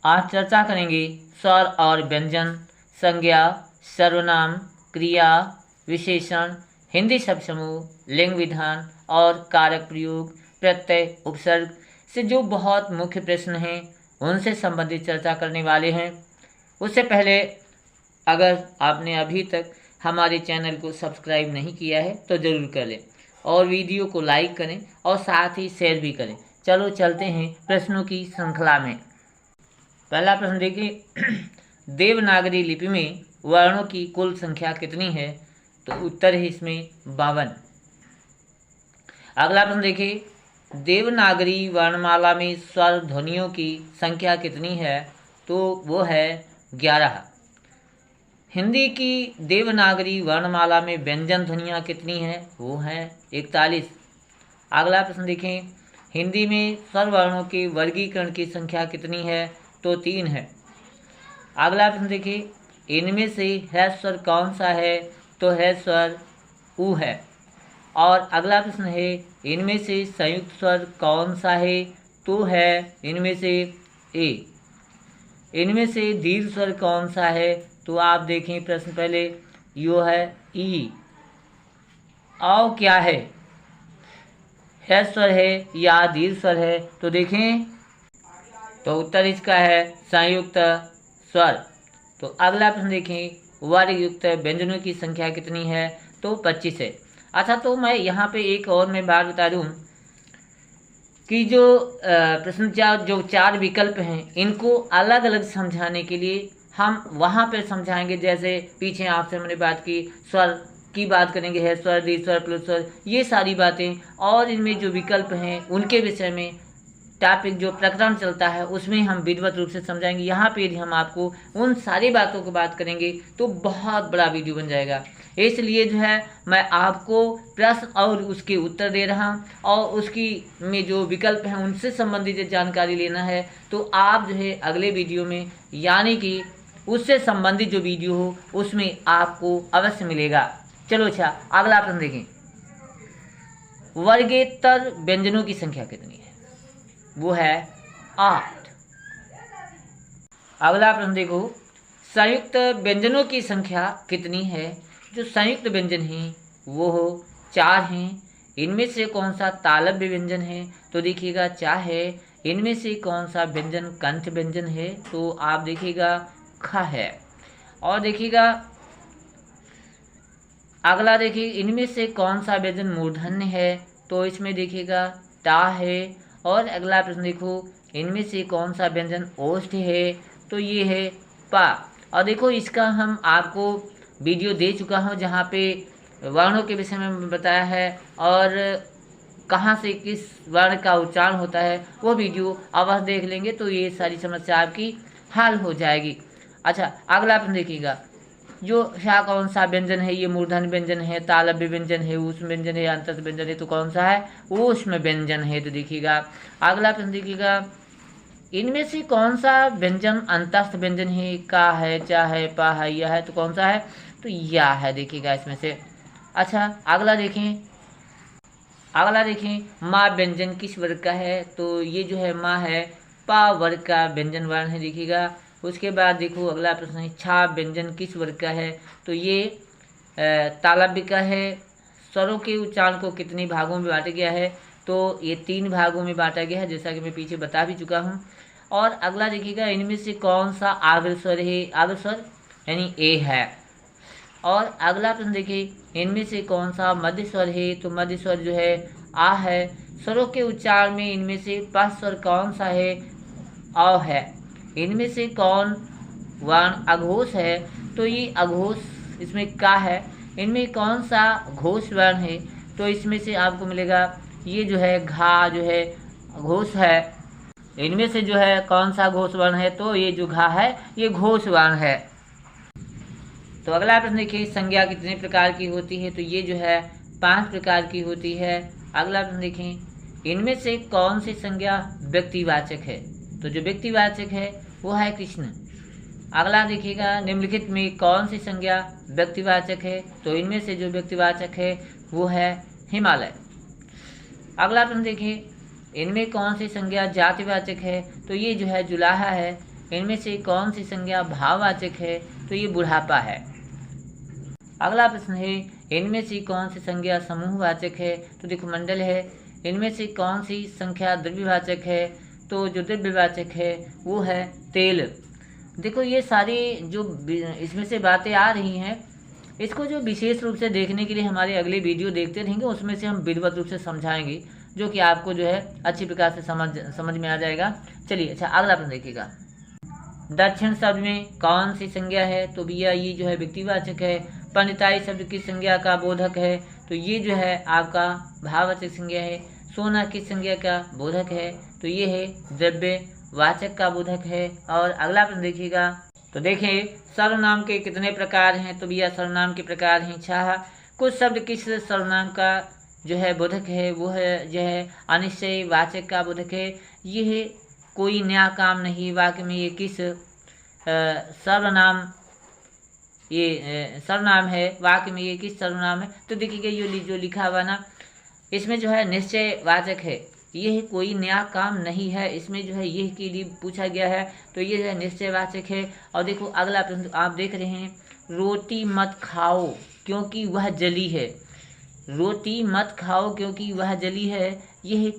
आज चर्चा करेंगे स्वर और व्यंजन, संज्ञा, सर्वनाम, क्रिया, विशेषण, हिंदी शब्द समूह, लिंग विधान और कारक प्रयोग, प्रत्यय, उपसर्ग से जो बहुत मुख्य प्रश्न हैं उनसे संबंधित चर्चा करने वाले हैं। उससे पहले अगर आपने अभी तक हमारे चैनल को सब्सक्राइब नहीं किया है तो ज़रूर कर लें और वीडियो को लाइक करें और साथ ही शेयर भी करें। चलो चलते हैं प्रश्नों की श्रृंखला में। पहला प्रश्न देखिए, देवनागरी लिपि में वर्णों की कुल संख्या कितनी है? तो उत्तर है इसमें 52। अगला प्रश्न देखिए, देवनागरी वर्णमाला में स्वर ध्वनियों की संख्या कितनी है? तो वो है 11। हिंदी की देवनागरी वर्णमाला में व्यंजन ध्वनियाँ कितनी है? वो है 41। अगला प्रश्न देखें, हिंदी में स्वर वर्णों के वर्गीकरण की संख्या कितनी है? तो 3 है। अगला प्रश्न देखिए, इनमें से है स्वर कौन सा है? तो है स्वर उ है। और अगला प्रश्न है, इनमें से संयुक्त स्वर कौन सा है? तो है इनमें से ए। इनमें से दीर्घ स्वर कौन सा है? तो आप देखें प्रश्न पहले, यो है ई। औ क्या है स्वर है या दीर्घ स्वर है? तो देखें तो उत्तर इसका है संयुक्त स्वर। तो अगला प्रश्न देखें, वर्ग युक्त व्यंजनों की संख्या कितनी है? तो 25 है। अच्छा, तो मैं यहाँ पे एक और मैं बात बता दूँ कि जो प्रश्न जो 4 विकल्प हैं इनको अलग अलग समझाने के लिए हम वहाँ पर समझाएंगे। जैसे पीछे आपसे हमने बात की, स्वर की बात करेंगे, है स्वर, दीर्घ स्वर, प्लुत स्वर, ये सारी बातें, और इनमें जो विकल्प हैं उनके विषय में टॉपिक जो प्रकरण चलता है उसमें हम विधिवत रूप से समझाएंगे। यहाँ पे यदि हम आपको उन सारी बातों की बात करेंगे तो बहुत बड़ा वीडियो बन जाएगा। इसलिए जो है मैं आपको प्रश्न और उसके उत्तर दे रहा हूँ, और उसकी में जो विकल्प हैं उनसे संबंधित जानकारी लेना है तो आप जो है अगले वीडियो में, यानी कि उससे संबंधित जो वीडियो हो उसमें आपको अवश्य मिलेगा। चलो अच्छा, अगला प्रश्न देखें, वर्गेतर व्यंजनों की संख्या कितनी है? वो है 8। अगला प्रश्न देखो, संयुक्त व्यंजनों की संख्या कितनी है? जो संयुक्त व्यंजन हैं वो 4 हैं। इनमें से कौन सा तालव्य व्यंजन है? तो देखिएगा 4 है। इनमें से कौन सा व्यंजन कंठ व्यंजन है? तो आप देखिएगा ख है। और देखिएगा अगला देखिए, इनमें से कौन सा व्यंजन मूर्धन्य है? तो इसमें देखिएगा टा है। और अगला प्रश्न देखो, इनमें से कौन सा व्यंजन ओष्ठ है? तो ये है पा। और देखो इसका हम आपको वीडियो दे चुका हूँ जहाँ पे वर्णों के विषय में बताया है और कहाँ से किस वर्ण का उच्चारण होता है, वो वीडियो अवश्य देख लेंगे तो ये सारी समस्या आपकी हल हो जाएगी। अच्छा, अगला प्रश्न देखिएगा, जो कौन सा व्यंजन है? ये मूर्धन्य व्यंजन है, तालव्य व्यंजन है, ऊष्म व्यंजन है, अंतस्थ व्यंजन है? तो कौन सा है? ऊष्म व्यंजन है। तो देखिएगा अगला प्रश्न देखिएगा, इनमें से कौन सा व्यंजन अंतस्थ व्यंजन है? का है, चा है, पा है, या है? तो कौन सा है? तो या है। देखिएगा इसमें से। अच्छा, अगला देखें, माँ व्यंजन किस वर्ग का है? तो ये जो है माँ है, पा वर्ग का व्यंजन वर्ण है। देखिएगा उसके बाद देखो अगला प्रश्न है, छा व्यंजन किस वर्ग का है? तो ये तालव्य का है। स्वरों के उच्चारण को कितने भागों में बांटा गया है? तो ये 3 भागों में बांटा गया है, जैसा कि मैं पीछे बता भी चुका हूँ। और अगला देखिएगा, इनमें से कौन सा अग्रस्वर है? अग्रस्वर यानी ए है। और अगला प्रश्न देखिए, इनमें से कौन सा मध्य स्वर है? तो मध्य स्वर जो है आ है। स्वरों के उच्चारण में इनमें से पश्च स्वर कौन सा है? अ है। इनमें से कौन वर्ण अघोष है? तो ये अघोष इसमें का है। इनमें कौन सा घोष वर्ण है? तो इसमें से आपको मिलेगा ये जो है घा जो है घोष है। इनमें से जो है कौन सा घोष वर्ण है? तो ये जो घा है ये घोष वर्ण है। तो अगला प्रश्न देखिए, संज्ञा कितने प्रकार की होती है? तो ये जो है 5 प्रकार की होती है। अगला प्रश्न देखें, इनमें से कौन सी संज्ञा व्यक्तिवाचक है? तो जो व्यक्तिवाचक है वो है कृष्ण। अगला देखिएगा, निम्नलिखित में कौन सी संज्ञा व्यक्तिवाचक है? तो इनमें से जो व्यक्तिवाचक है वो है हिमालय। अगला प्रश्न देखिए, इनमें कौन सी संज्ञा जातिवाचक है? तो ये जो है जुलाहा है। इनमें से कौन सी संज्ञा भाववाचक है? तो ये बुढ़ापा है। अगला प्रश्न है, इनमें से कौन सी संज्ञा समूहवाचक है? तो देखो मंडल है। इनमें से कौन सी संख्या द्रव्यवाचक है? तो जो द्रव्यवाचक है वो है तेल। देखो ये सारी जो इसमें से बातें आ रही हैं, इसको जो विशेष रूप से देखने के लिए हमारे अगले वीडियो देखते रहेंगे, उसमें से हम विधिवत रूप से समझाएंगे, जो कि आपको जो है अच्छी प्रकार से समझ में आ जाएगा। चलिए, अच्छा अगला प्रश्न देखिएगा। दक्षिण शब्द में कौन सी संज्ञा है? तो भैया ये जो है व्यक्तिवाचक है। पंडिताई शब्द किस संज्ञा का बोधक है? तो ये जो है आपका भाववाचक संज्ञा है। सोना किस संज्ञा का बोधक है? तो ये है द्रव्यवाचक का बोधक है। और अगला प्रश्न देखिएगा। तो देखें, सर्वनाम के कितने प्रकार हैं? तो भैया सर्वनाम के प्रकार हैं 6। कुछ शब्द किस सर्वनाम का जो है बोधक है? वो है जो है अनिश्चय वाचक का बोधक है। ये है कोई नया काम नहीं वाक्य में ये किस सर्वनाम सर्वनाम है? वाक्य में ये किस सर्वनाम है? तो देखिएगा ये जो लिखा हुआ ना, इसमें जो है निश्चय वाचक है। ये कोई नया काम नहीं है, इसमें जो है ये के लिए पूछा गया है, तो ये जो है निश्चयवाचक है। और देखो अगला प्रश्न आप देख रहे हैं, रोटी मत खाओ क्योंकि वह जली है। रोटी मत खाओ क्योंकि वह जली है, यह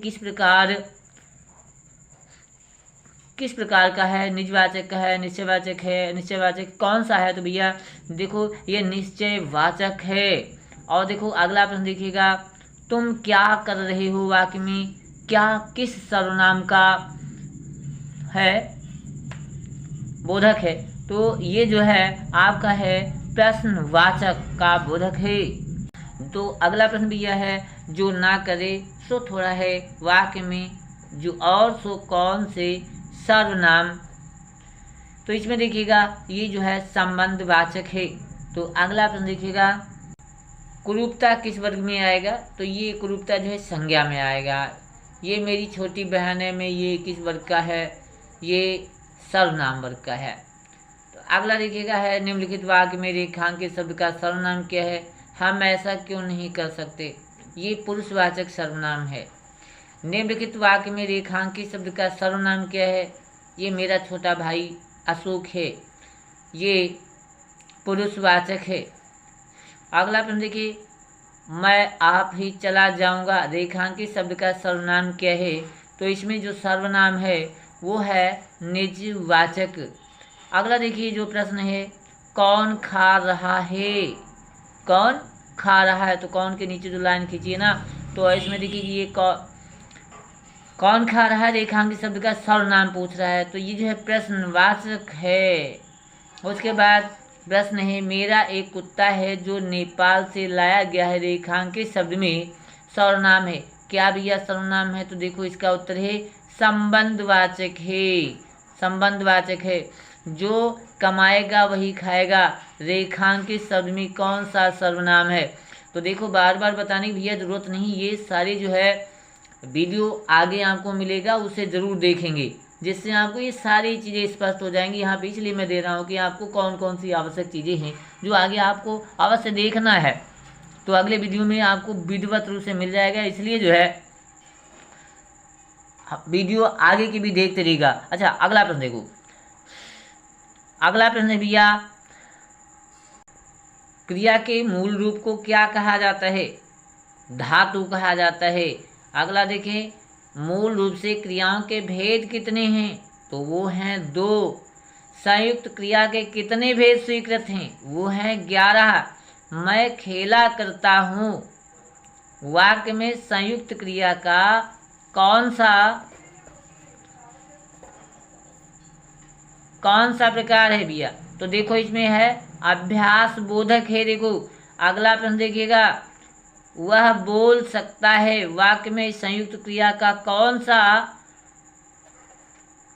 किस प्रकार का है? निजवाचक का है, निश्चयवाचक है? निश्चयवाचक कौन सा है? तो भैया देखो ये निश्चयवाचक है। और देखो अगला प्रश्न देखिएगा, तुम क्या कर रहे हो वाक्य में क्या किस सर्वनाम का है बोधक है? तो ये जो है आपका है प्रश्नवाचक का बोधक है। तो अगला प्रश्न भी यह है, जो ना करे सो थोड़ा है वाक्य में जो और सो कौन से सर्वनाम? तो इसमें देखिएगा ये जो है संबंधवाचक है। तो अगला प्रश्न देखिएगा, कुरूपता किस वर्ग में आएगा? तो ये कुरूपता जो है संज्ञा में आएगा। ये मेरी छोटी बहन है में ये किस वर्ग का है? ये सर्वनाम वर्ग का है। तो अगला देखिएगा है, निम्नलिखित वाक्य में रेखांकित शब्द का सर्वनाम क्या है? हम ऐसा क्यों नहीं कर सकते? ये पुरुषवाचक सर्वनाम है। निम्नलिखित वाक्य में रेखांकित शब्द का सर्वनाम क्या है? ये मेरा छोटा भाई अशोक है, ये पुरुषवाचक है। अगला प्रश्न देखिए, मैं आप ही चला जाऊंगा रेखांकित शब्द का सर्वनाम क्या है? तो इसमें जो सर्वनाम है वो है निजवाचक। अगला देखिए जो प्रश्न है, कौन खा रहा है? कौन खा रहा है? तो कौन के नीचे जो लाइन खींचिए ना, तो इसमें देखिए ये कौन खा रहा है रेखांकित शब्द का सर्वनाम पूछ रहा है, तो ये जो है प्रश्नवाचक है। उसके बाद प्रश्न है, मेरा एक कुत्ता है जो नेपाल से लाया गया है, रेखांकित शब्द में सर्वनाम है, क्या भैया सर्वनाम है? तो देखो इसका उत्तर है संबंधवाचक है। संबंधवाचक है। जो कमाएगा वही खाएगा, रेखांकित शब्द में कौन सा सर्वनाम है? तो देखो बार बार बताने की भैया जरूरत नहीं, ये सारे जो है वीडियो आगे आपको मिलेगा उसे ज़रूर देखेंगे, जिससे आपको ये सारी चीज़ें स्पष्ट हो जाएंगी। यहाँ पे इसलिए मैं दे रहा हूँ कि आपको कौन कौन सी आवश्यक चीज़ें हैं जो आगे आपको अवश्य देखना है, तो अगले वीडियो में आपको विधिवत रूप से मिल जाएगा। इसलिए जो है वीडियो आगे की भी देखते रहिएगा। अच्छा अगला प्रश्न देखो। अगला प्रश्न भैया, क्रिया के मूल रूप को क्या कहा जाता है? धातु कहा जाता है। अगला देखें, मूल रूप से क्रियाओं के भेद कितने हैं? तो वो हैं 2। संयुक्त क्रिया के कितने भेद स्वीकृत हैं? वो हैं 11। मैं खेला करता हूँ वाक्य में संयुक्त क्रिया का कौन सा प्रकार है भैया? तो देखो इसमें है अभ्यास बोधक है। देखो अगला प्रश्न देखिएगा, वह बोल सकता है वाक्य में संयुक्त क्रिया का कौन सा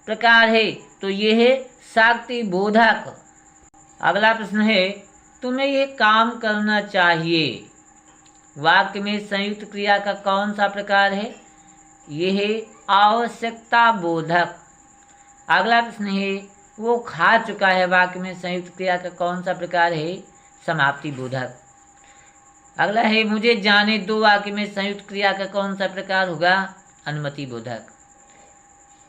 प्रकार है? तो ये है शाक्ति बोधक। अगला प्रश्न है, तुम्हें यह काम करना चाहिए वाक्य में संयुक्त क्रिया का कौन सा प्रकार है? ये है आवश्यकता बोधक। अगला प्रश्न है, वो खा चुका है वाक्य में संयुक्त क्रिया का कौन सा प्रकार है? समाप्ति बोधक। अगला है, मुझे जाने दो वाक्य में संयुक्त क्रिया का कौन सा प्रकार होगा? अनुमति बोधक।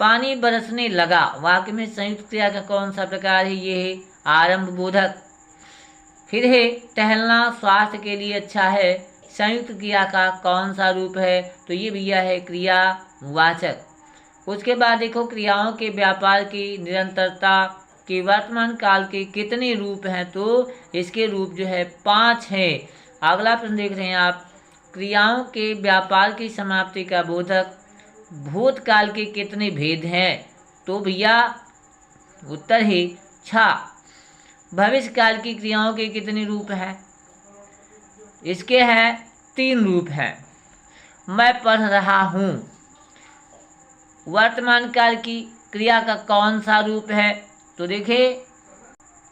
पानी बरसने लगा, वाक्य में संयुक्त क्रिया का कौन सा प्रकार है? ये है आरंभ बोधक। फिर है टहलना स्वास्थ्य के लिए अच्छा है, संयुक्त क्रिया का कौन सा रूप है? तो ये भैया है क्रियावाचक। उसके बाद देखो क्रियाओं के व्यापार की निरंतरता के वर्तमान काल के कितने रूप हैं? तो इसके रूप जो है 5 हैं। अगला प्रश्न देख रहे हैं आप, क्रियाओं के व्यापार की समाप्ति का बोधक भूतकाल के कितने भेद हैं? तो भैया उत्तर है 6। भविष्य काल की क्रियाओं के कितने रूप हैं? इसके हैं 3 रूप हैं। मैं पढ़ रहा हूँ, वर्तमान काल की क्रिया का कौन सा रूप है? तो देखिए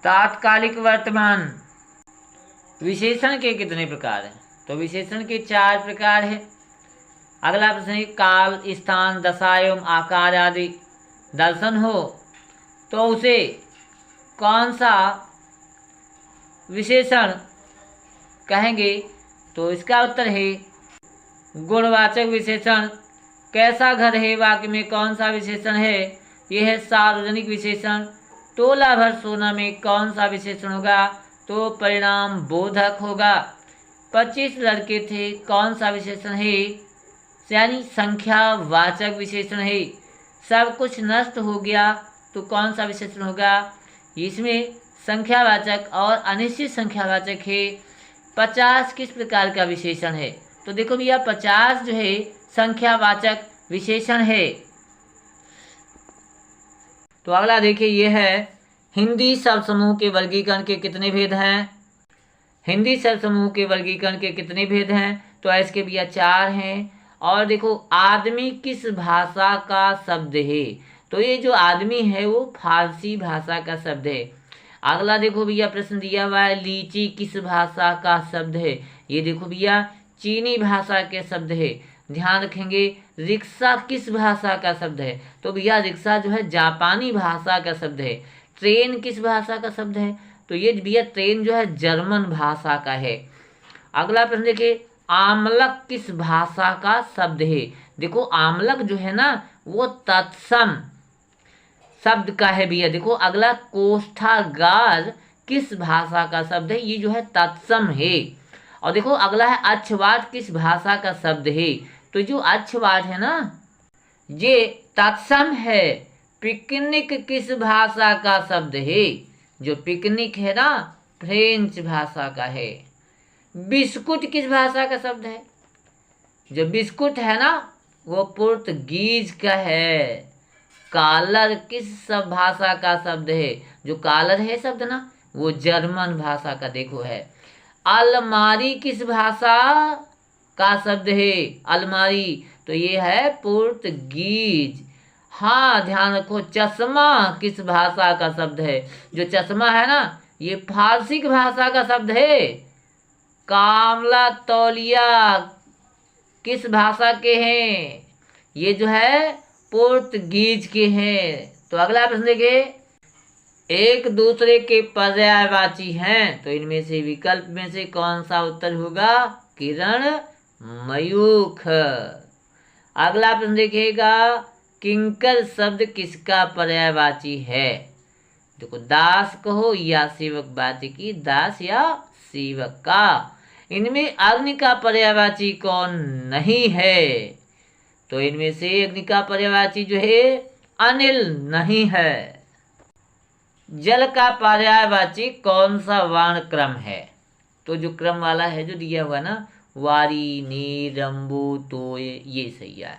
तात्कालिक वर्तमान। विशेषण के कितने प्रकार हैं? तो विशेषण के 4 प्रकार हैं। अगला प्रश्न है, काल स्थान दशा एवं आकार आदि दर्शन हो तो उसे कौन सा विशेषण कहेंगे? तो इसका उत्तर है गुणवाचक विशेषण। कैसा घर है, वाक्य में कौन सा विशेषण है? यह है सार्वजनिक विशेषण। तोला भर सोना में कौन सा विशेषण होगा? तो परिणाम बोधक होगा। 25 लड़के थे, कौन सा विशेषण है? यानी संख्यावाचक विशेषण है। सब कुछ नष्ट हो गया तो कौन सा विशेषण होगा? इसमें संख्यावाचक और अनिश्चित संख्यावाचक है। 50 किस प्रकार का विशेषण है? तो देखो भैया 50 जो है संख्यावाचक विशेषण है। तो अगला देखिए ये है, हिंदी शब्द समूह के वर्गीकरण के कितने भेद हैं? हिंदी शब्द समूह के वर्गीकरण के कितने भेद हैं? तो इसके भैया 4 हैं। और देखो आदमी किस भाषा का शब्द है? तो ये जो आदमी है वो फारसी भाषा का शब्द है। अगला देखो भैया प्रश्न दिया हुआ है, लीची किस भाषा का शब्द है? ये देखो भैया चीनी भाषा के शब्द है। ध्यान रखेंगे, रिक्शा किस भाषा का शब्द है? तो भैया रिक्शा जो है जापानी भाषा का शब्द है। ट्रेन किस भाषा का शब्द है? तो ये भैया ट्रेन जो है जर्मन भाषा का है। अगला प्रश्न देखिए, आमलक किस भाषा का शब्द है? देखो आमलक जो है ना वो तत्सम शब्द का है भैया। देखो अगला कोष्ठागार किस भाषा का शब्द है? ये जो है तत्सम है। और देखो अगला है अच्छवाट किस भाषा का शब्द है? तो जो अच्छवाट है ना ये तत्सम है। पिकनिक किस भाषा का शब्द है? जो पिकनिक है ना फ्रेंच भाषा का है। बिस्कुट किस भाषा का शब्द है? जो बिस्कुट है ना वो पुर्तगीज का है। कॉलर किस सब भाषा का शब्द है? जो कॉलर है शब्द ना वो जर्मन भाषा का देखो है। अलमारी किस भाषा का शब्द है? अलमारी तो ये है पुर्तगीज। हाँ ध्यान रखो, चश्मा किस भाषा का शब्द है? जो चश्मा है ना ये फारसी की भाषा का शब्द है। कामला तौलिया किस भाषा के हैं? ये जो है पुर्तगीज के हैं। तो अगला प्रश्न देखिए, एक दूसरे के पर्यायवाची हैं तो इनमें से विकल्प में से कौन सा उत्तर होगा? किरण मयूख। अगला प्रश्न देखिएगा, किंकर शब्द किसका पर्यायवाची है? देखो दास कहो या सेवक वाचकी, दास या सेवक का। इनमें अग्नि का पर्यायवाची कौन नहीं है? तो इनमें से अग्नि का पर्यायवाची जो है अनिल नहीं है। जल का पर्यायवाची कौन सा वर्ण क्रम है? तो जो क्रम वाला है जो दिया हुआ ना वारी नीर रंबू तो ये सही है।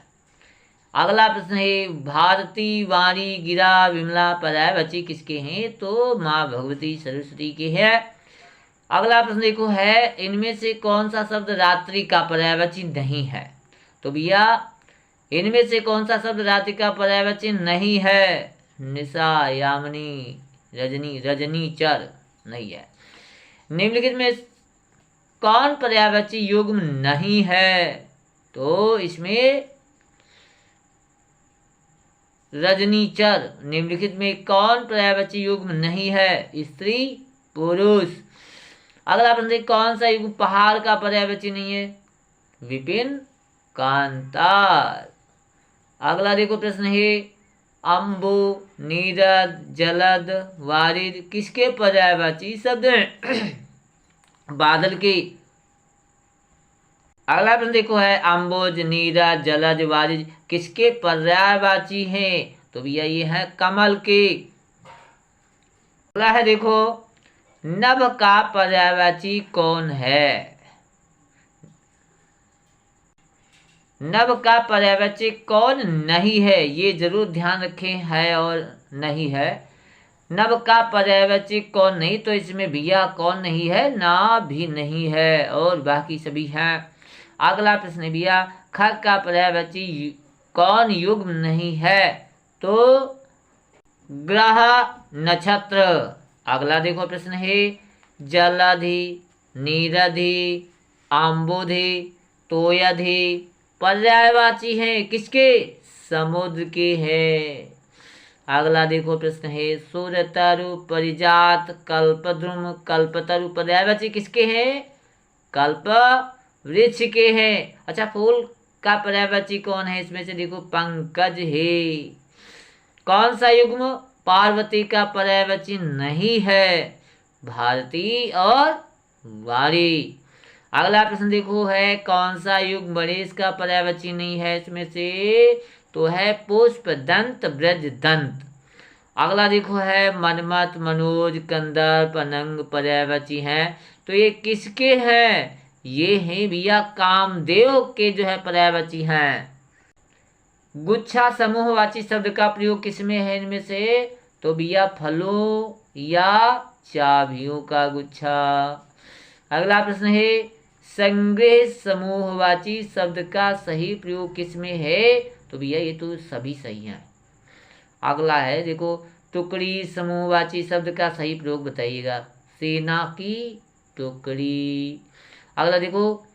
अगला प्रश्न है, भारती वाणी गिरा विमला पर्यायवाची किसके हैं? तो माँ भगवती सरस्वती के है। अगला प्रश्न देखो है, इनमें से कौन सा शब्द रात्रि का पर्यायवाची नहीं है? तो भैया इनमें से कौन सा शब्द रात्रि का पर्यायवाची नहीं है? निशा यामिनी रजनी रजनीचर नहीं है। निम्नलिखित में कौन पर्यायवाची युग्म नहीं है? तो इसमें रजनीचर। निम्नलिखित में कौन पर्यायवाची युग्म नहीं है? स्त्री पुरुष। अगला प्रश्न, कौन सा युग्म पहाड़ का पर्यायवाची नहीं है? विपिन कांतार। अगला देखो प्रश्न है, अम्बु, नीरद, जलद, वारिद किसके पर्यायवाची शब्द हैं? बादल के। अगला प्रश्न देखो है अम्बुज, नीरज, जलद, वारिद किसके पर्यायवाची हैं? तो भैया ये है कमल के। अगला है देखो नभ का पर्यायवाची कौन है? नभ का पर्यायवाची कौन नहीं है? ये जरूर ध्यान रखें, है और नहीं है। नभ का पर्यायवाची कौन नहीं, तो इसमें भैया कौन नहीं है? ना भी नहीं है और बाकी सभी हैं। अगला प्रश्न है भैया खग का पर्यायवाची कौन युग्म नहीं है? तो ग्रह, नक्षत्र। अगला देखो प्रश्न है जलधि, नीरधि, अम्बुधि, तोयधि पर्यायवाची हैं किसके? समुद्र के हैं। अगला देखो प्रश्न है सूर्यतरु, परिजात, कल्पद्रुम, कल्पतरु पर्यायवाची किसके हैं? कल्प वृक्ष के हैं। अच्छा फूल का पर्यायवाची कौन है? इसमें से देखो पंकज है। कौन सा युग्म पार्वती का पर्यायवाची नहीं है? भारती और वारी। अगला प्रश्न देखो है कौन सा युग्म गणेश का पर्यायवाची नहीं है? इसमें से तो है पुष्प, दंत, ब्रज, दंत। अगला देखो है मनमत, मनोज, कंदर्प, अनंग पर्यायवाची हैं। तो ये किसके हैं? ये हैं भैया कामदेव के जो है पर्यायवाची हैं। गुच्छा समूहवाची शब्द का प्रयोग किसमें है इनमें से? तो भैया फलों या चाबियों का गुच्छा। अगला प्रश्न है संग्रह समूहवाची शब्द का सही प्रयोग किसमें है? तो भैया ये तो सभी सही हैं। अगला है देखो टुकड़ी समूहवाची शब्द का सही प्रयोग बताइएगा। सेना की टुकड़ी। अगला देखो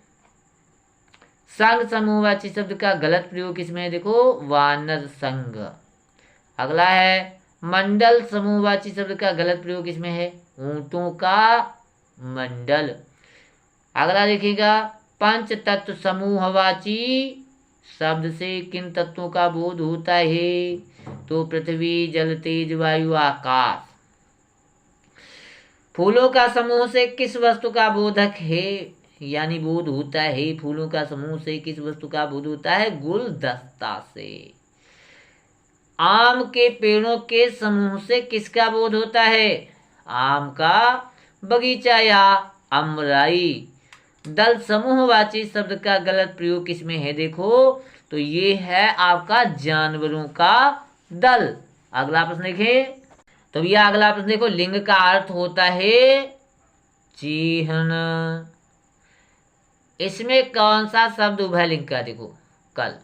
संघ समूहवाची शब्द का गलत प्रयोग किसमें है? देखो वानर संघ। अगला है मंडल समूहवाची शब्द का गलत प्रयोग किसमें है? ऊंटों का मंडल। अगला देखिएगा पंच तत्व समूहवाची शब्द से किन तत्वों का बोध होता है? तो पृथ्वी, जल, तेज, वायु, आकाश। फूलों का समूह से किस वस्तु का बोधक है यानी बोध होता है? फूलों का समूह से किस वस्तु का बोध होता है? गुलदस्ता से। आम के पेड़ों के समूह से किसका बोध होता है? आम का बगीचा या अमराई। दल समूहवाची शब्द का गलत प्रयोग किसमें है? देखो तो ये है आपका जानवरों का दल। अगला प्रश्न देखें तो भैया अगला प्रश्न देखो लिंग का अर्थ होता है चिन्ह। इसमें कौन सा शब्द उभय लिंग का? देखो कल।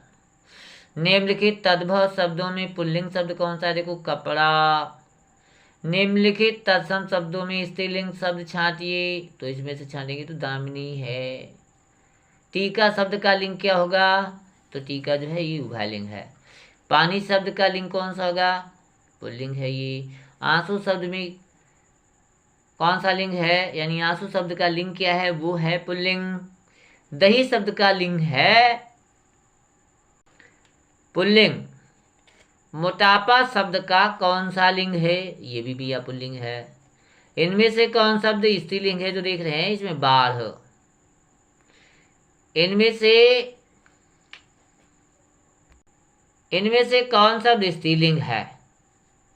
निम्नलिखित तद्भव शब्दों में पुल्लिंग शब्द कौन सा है? देखो कपड़ा। निम्नलिखित तत्सम शब्दों में स्त्रीलिंग शब्द छांटिए। तो इसमें से छांटेंगे तो दामिनी है। टीका शब्द का लिंग क्या होगा? तो टीका जो है ये उभयलिंग है। पानी शब्द का लिंग कौन सा होगा? पुल्लिंग है ये। आंसू शब्द में कौन सा लिंग है? यानी आंसू शब्द का लिंग क्या है? वो है पुल्लिंग। दही शब्द का लिंग है पुल्लिंग। मोटापा शब्द का कौन सा लिंग है? ये भी भैया पुल्लिंग है। इनमें से कौन शब्द स्त्रीलिंग है? जो देख रहे हैं इसमें बाढ़। इनमें से कौन शब्द स्त्रीलिंग है?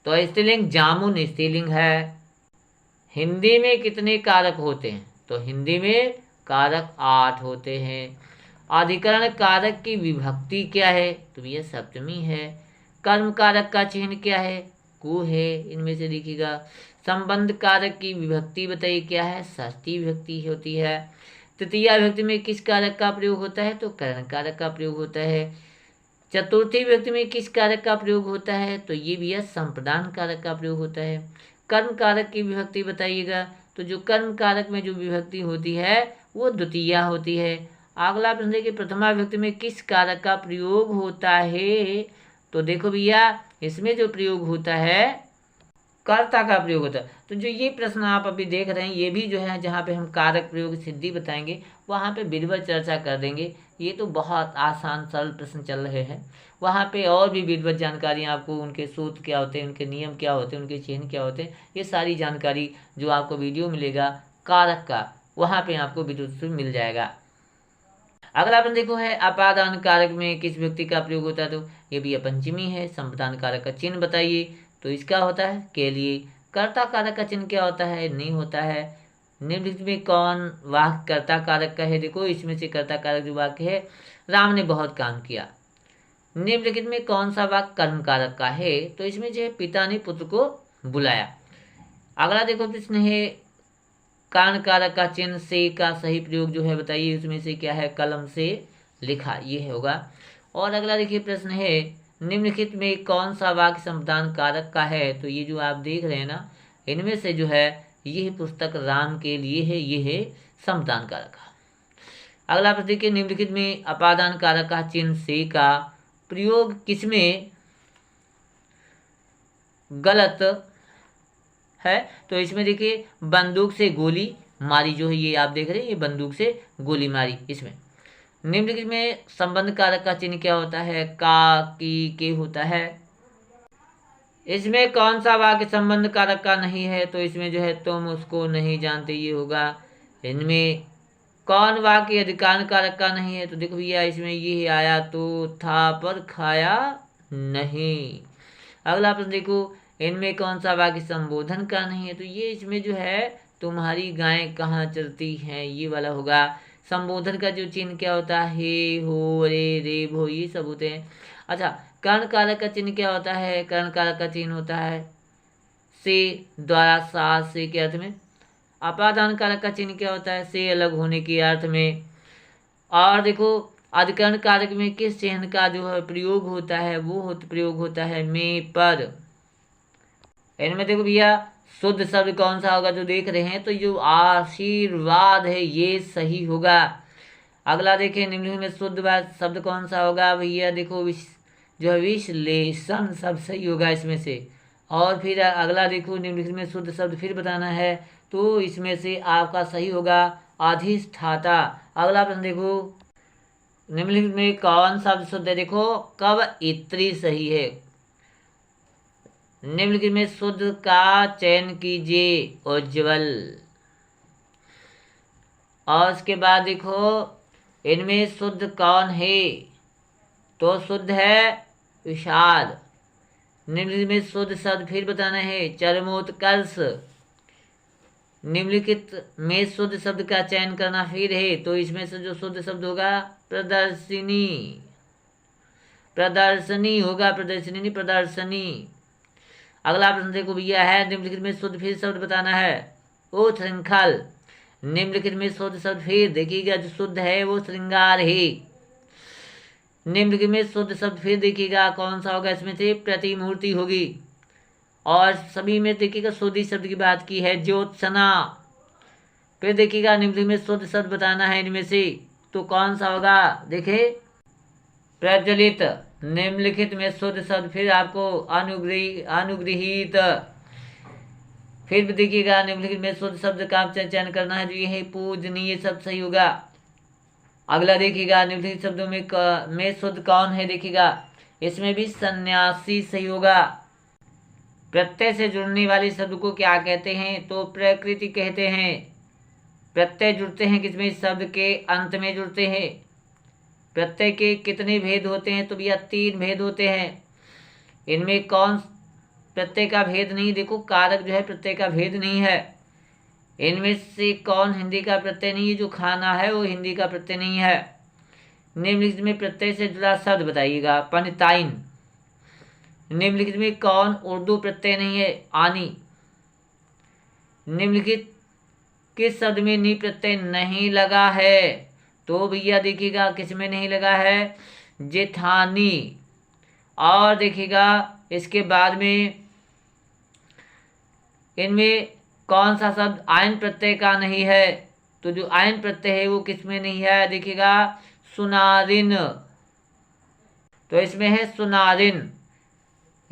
तो स्त्रीलिंग जामुन स्त्रीलिंग है। हिंदी में कितने कारक होते हैं? तो हिंदी में कारक 8 होते हैं। अधिकरण कारक की विभक्ति क्या है? तो भैया सप्तमी है। कर्म कारक का चिन्ह क्या है? कु है। इनमें से देखिएगा संबंध कारक की विभक्ति बताइए क्या है? षष्ठी विभक्ति होती है। तृतीया विभक्ति में किस कारक का प्रयोग होता है? तो करण कारक का प्रयोग होता है। चतुर्थी विभक्ति में किस कारक का प्रयोग होता है? तो ये भैया संप्रदान कारक का प्रयोग होता है। कर्म कारक की विभक्ति बताइएगा। तो जो कर्म कारक में जो विभक्ति होती है वो द्वितीया होती है। अगला प्रश्न देखिए प्रथमा विभक्ति में किस कारक का प्रयोग होता है? तो देखो भैया इसमें जो प्रयोग होता है कर्ता का प्रयोग होता है। तो जो ये प्रश्न आप अभी देख रहे हैं, ये भी जो है जहाँ पे हम कारक प्रयोग सिद्धि बताएंगे वहाँ पे विधिवत चर्चा कर देंगे। ये तो बहुत आसान सरल प्रश्न चल रहे हैं, वहाँ पे और भी विधिवत जानकारी आपको, उनके सूत्र क्या होते हैं, उनके नियम क्या होते हैं, उनके चिन्ह क्या होते हैं, ये सारी जानकारी जो आपको वीडियो मिलेगा कारक का, वहाँ पे आपको विद्युत से मिल जाएगा। अगला अपन देखो है अपादान कारक में किस व्यक्ति का प्रयोग होता है, तो ये भी अपंचमी है। संप्रदान कारक का चिन्ह बताइए, तो इसका होता है के लिए। कर्ता कारक का चिन्ह क्या होता है, नहीं होता है। निम्नलिखित में कौन वाक्य कर्ता कारक का है, देखो इसमें से कर्ता कारक जो वाक्य है, राम ने बहुत काम किया। निम्नलिखित में कौन सा वाक्य कर्म कारक का है, तो इसमें जो है पिता ने पुत्र को बुलाया। अगला देखो प्रश्न है कारण कारक का चिन्ह से का सही प्रयोग जो है बताइए, उसमें से क्या है, कलम से लिखा, ये होगा। और अगला देखिए प्रश्न है निम्नलिखित में कौन सा वाक्य संप्रदान कारक का है, तो ये जो आप देख रहे हैं ना, इनमें से जो है यह पुस्तक राम के लिए है, ये है संप्रदान कारक का। अगला प्रश्न देखिए निम्नलिखित में अपादान कारक का चिन्ह से का प्रयोग किसमें गलत है, तो इसमें देखिए बंदूक से गोली मारी, जो है ये आप देख रहे हैं, ये बंदूक से गोली मारी इसमें। निम्नलिखित में संबंध कारक का चिन्ह क्या होता है, का, की, के होता है। इसमें कौन सा वाक्य संबंध कारक का नहीं है, तो इसमें जो है तुम उसको नहीं जानते, ये होगा। इनमें कौन वाक्य अधिकार कारक का नहीं है, तो देखो भैया इसमें ये आया तो था पर खाया नहीं। अगला प्रश्न देखो इनमें कौन सा वाक्य संबोधन का नहीं है, तो ये इसमें जो है तुम्हारी गायें कहाँ चरती हैं, ये वाला होगा। संबोधन का जो चिन्ह क्या होता है, हे, हो, रे, रे, भो, ये सब होते हैं। अच्छा, कर्ण कारक का चिन्ह क्या होता है, कर्ण कारक का चिन्ह होता है से द्वारा, साथ से के अर्थ में। अपादान कारक का चिन्ह क्या होता है, से अलग होने के अर्थ में। और देखो अधिकरण कारक में किस चिन्ह का जो है प्रयोग होता है, वो प्रयोग होता है में पर। इनमें देखो भैया शुद्ध शब्द कौन सा होगा, जो देख रहे हैं, तो जो आशीर्वाद है ये सही होगा। अगला देखें निम्नलिखित में शुद्ध शब्द कौन सा होगा, भैया देखो जो है विश्लेषण शब्द सही होगा इसमें से। और फिर अगला देखो निम्नलिखित में शुद्ध शब्द फिर बताना है, तो इसमें से आपका सही होगा अधिष्ठाता। अगला प्रश्न देखो निम्नलिखित में कौन शब्द शुद्ध है, देखो कवयित्री सही है। निम्नलिखित में शुद्ध का चयन कीजिए, उज्ज्वल। और उसके बाद देखो इनमें शुद्ध कौन है, तो शुद्ध है विषाद। निम्नलिखित में शुद्ध शब्द फिर बताना है, चरमोत्कर्ष। निम्नलिखित में शुद्ध शब्द का चयन करना फिर है, तो इसमें से जो शुद्ध शब्द होगा प्रदर्शिनी, प्रदर्शनी होगा, प्रदर्शनी नहीं प्रदर्शनी। अगला प्रश्न देखो भैया है निम्नलिखित में शुद्ध फिर शब्द बताना है, ओ श्रृंखल। निम्नलिखित में शुद्ध शब्द फिर देखिएगा, जो शुद्ध है वो श्रृंगार है। निम्नलिखित में शुद्ध शब्द फिर देखिएगा कौन सा होगा, इसमें से प्रतिमूर्ति होगी। और सभी में देखिएगा शुद्ध शब्द की बात की है, ज्योत्सना। फिर देखिएगा निम्नलिखित में शुद्ध शब्द बताना है इनमें से, तो कौन सा होगा, देखे प्रज्वलित। निम्नलिखित में शुद्ध शब्द फिर आपको अनुग्रहित। फिर भी देखिएगा निम्नलिखित में शुद्ध शब्द का चयन करना है, जो ये है पूजनीय, सब सही होगा। अगला देखिएगा निम्नलिखित शब्दों में शुद्ध कौन है, देखिएगा इसमें भी सन्यासी सही होगा। प्रत्यय से जुड़ने वाले शब्द को क्या कहते हैं, तो प्रकृति कहते हैं। प्रत्यय जुड़ते हैं किसमें, शब्द के अंत में जुड़ते हैं। प्रत्यय के कितने भेद होते हैं, तो भैया 3 भेद होते हैं। इनमें कौन प्रत्यय का भेद नहीं, देखो कारक जो है प्रत्यय का भेद नहीं है। इनमें से कौन हिंदी का प्रत्यय नहीं है, जो खाना है वो हिंदी का प्रत्यय नहीं है। निम्नलिखित में प्रत्यय से जुड़ा शब्द बताइएगा, पंडिताइन। निम्नलिखित में कौन उर्दू प्रत्यय नहीं है, आनी। निम्नलिखित किस शब्द में नी प्रत्यय नहीं लगा है, तो भैया देखिएगा किसमें नहीं लगा है, जेठानी। और देखिएगा इसके बाद में इनमें कौन सा शब्द आयन प्रत्यय का नहीं है, तो जो आयन प्रत्यय है वो किसमें नहीं है, देखिएगा सुनारिन, तो इसमें है सुनारिन।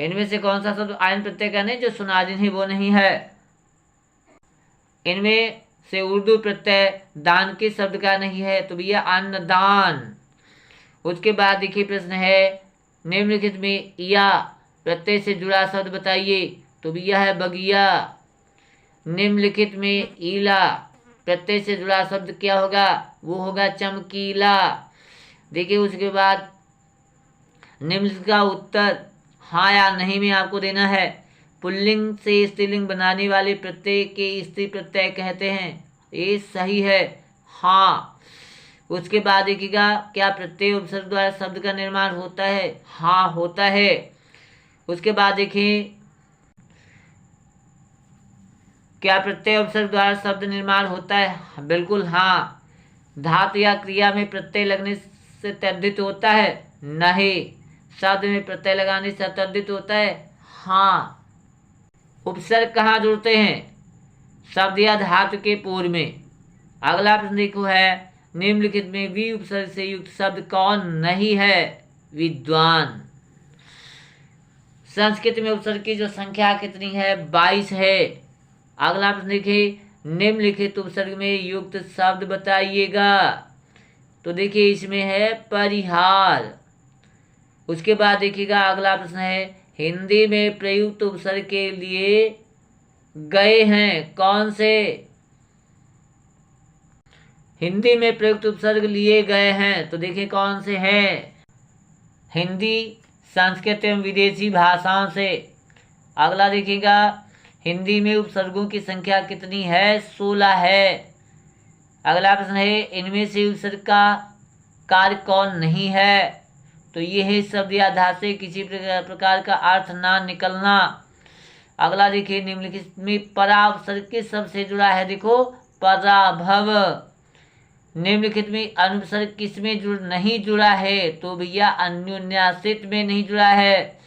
इनमें से कौन सा शब्द आयन प्रत्यय का नहीं, जो सुनादीन है वो नहीं है। इनमें से उर्दू प्रत्यय दान के शब्द का नहीं है, तो भैया अन्नदान। उसके बाद देखिए प्रश्न है, निम्नलिखित में या प्रत्यय से जुड़ा शब्द बताइए, तो भैया है बगिया। निम्नलिखित में ईला प्रत्यय से जुड़ा शब्द क्या होगा, वो होगा चमकीला। देखिए उसके बाद निम्नलिखित का उत्तर हाँ या नहीं में आपको देना है। पुल्लिंग से स्त्रीलिंग बनाने वाले प्रत्यय के स्त्री प्रत्यय कहते हैं, ये सही है हाँ। उसके बाद देखिएगा, क्या प्रत्यय उपसर्ग द्वारा शब्द का निर्माण होता है, हाँ होता है। उसके बाद देखिए, क्या प्रत्यय उपसर्ग द्वारा शब्द निर्माण होता है, बिल्कुल हाँ। धातु या क्रिया में प्रत्यय लगने से तद्धित होता है, नहीं। शब्द में प्रत्यय लगाने से तद्धित होता है, हाँ। उपसर्ग कहाँ जुड़ते हैं, शब्द या धातु के पूर्व में। अगला प्रश्न देखो है, निम्नलिखित में वी उपसर्ग से युक्त शब्द कौन नहीं है, विद्वान। संस्कृत में उपसर्ग की जो संख्या कितनी है, 22 है। अगला प्रश्न देखिए, निम्नलिखित उपसर्ग में युक्त शब्द बताइएगा, तो देखिए इसमें है परिहार। उसके बाद देखिएगा अगला प्रश्न है, हिंदी में प्रयुक्त उपसर्ग के लिए गए हैं, कौन से। हिंदी में प्रयुक्त उपसर्ग लिए गए हैं, तो देखिए कौन से हैं, हिंदी, संस्कृत एवं विदेशी भाषाओं से। अगला देखिएगा, हिंदी में उपसर्गों की संख्या कितनी है, 16 है। अगला प्रश्न है, इनमें से उपसर्ग का कार्य कौन नहीं है, तो ये है शब्द या धातु से किसी प्रकार का अर्थ ना निकलना। अगला देखिए, निम्नलिखित में परा उपसर्ग किस शब्द से जुड़ा है, देखो पराभव। निम्नलिखित में अनुपसर्ग किस में नहीं जुड़ा है, तो भैया अन्योन्याश्रित में नहीं जुड़ा है।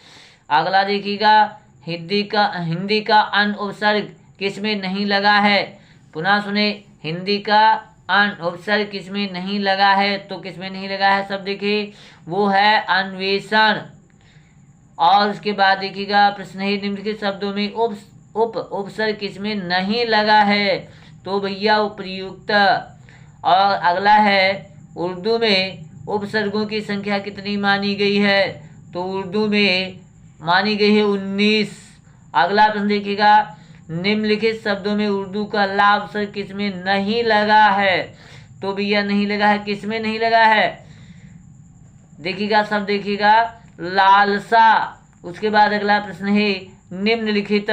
अगला देखिएगा, हिंदी का अन उपसर्ग किस में नहीं लगा है, पुनः सुने, हिंदी का अन उपसर्ग किस में नहीं लगा है, तो किस में नहीं लगा है, सब देखिए वो है अन्वेषण। और उसके बाद देखिएगा प्रश्न है, निम्नलिखित शब्दों में उपसर्ग किस में नहीं लगा है, तो भैया उपर्युक्त। और अगला है, उर्दू में उपसर्गों की संख्या कितनी मानी गई है, तो उर्दू में मानी गई है 19। अगला प्रश्न देखिएगा, निम्नलिखित शब्दों में उर्दू का ला उपसर्ग किस में नहीं लगा है, तो भैया नहीं लगा है, किस में नहीं लगा है, देखिएगा सब देखिएगा, लालसा। उसके बाद अगला प्रश्न है, निम्नलिखित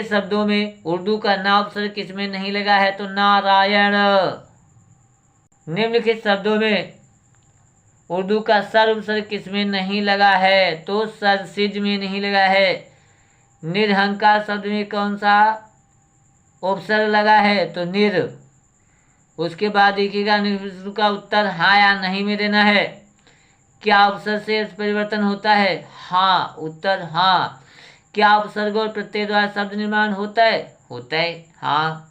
शब्दों में उर्दू का ना उपसर्ग किस में नहीं लगा है, तो नारायण। निम्नलिखित शब्दों में उर्दू का सर उपसर्ग किस में नहीं लगा है, तो सरसिज में नहीं लगा है। निरहंकार शब्द में कौन सा उपसर्ग लगा है, तो निर। उसके बाद देखिएगा, निम्नलिखित का उत्तर हाँ या नहीं में देना है। क्या उपसर्ग से परिवर्तन होता है, हाँ, उत्तर हाँ। क्या उपसर्ग और प्रत्यय द्वारा शब्द निर्माण होता है, हाँ।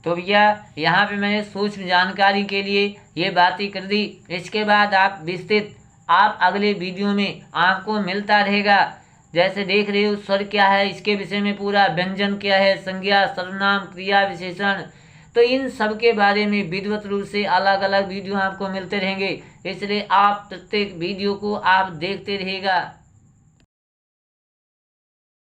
तो भैया यहाँ पे मैंने सूक्ष्म जानकारी के लिए ये बातें कर दी। इसके बाद आप विस्तृत आप अगले वीडियो में आपको मिलता रहेगा। जैसे देख रहे हो, स्वर क्या है, इसके विषय में पूरा, व्यंजन क्या है, संज्ञा, सर्वनाम, क्रिया विशेषण, तो इन सब के बारे में विधिवत रूप से अलग अलग वीडियो आपको मिलते रहेंगे। इसलिए आप प्रत्येक वीडियो को आप देखते रहिएगा।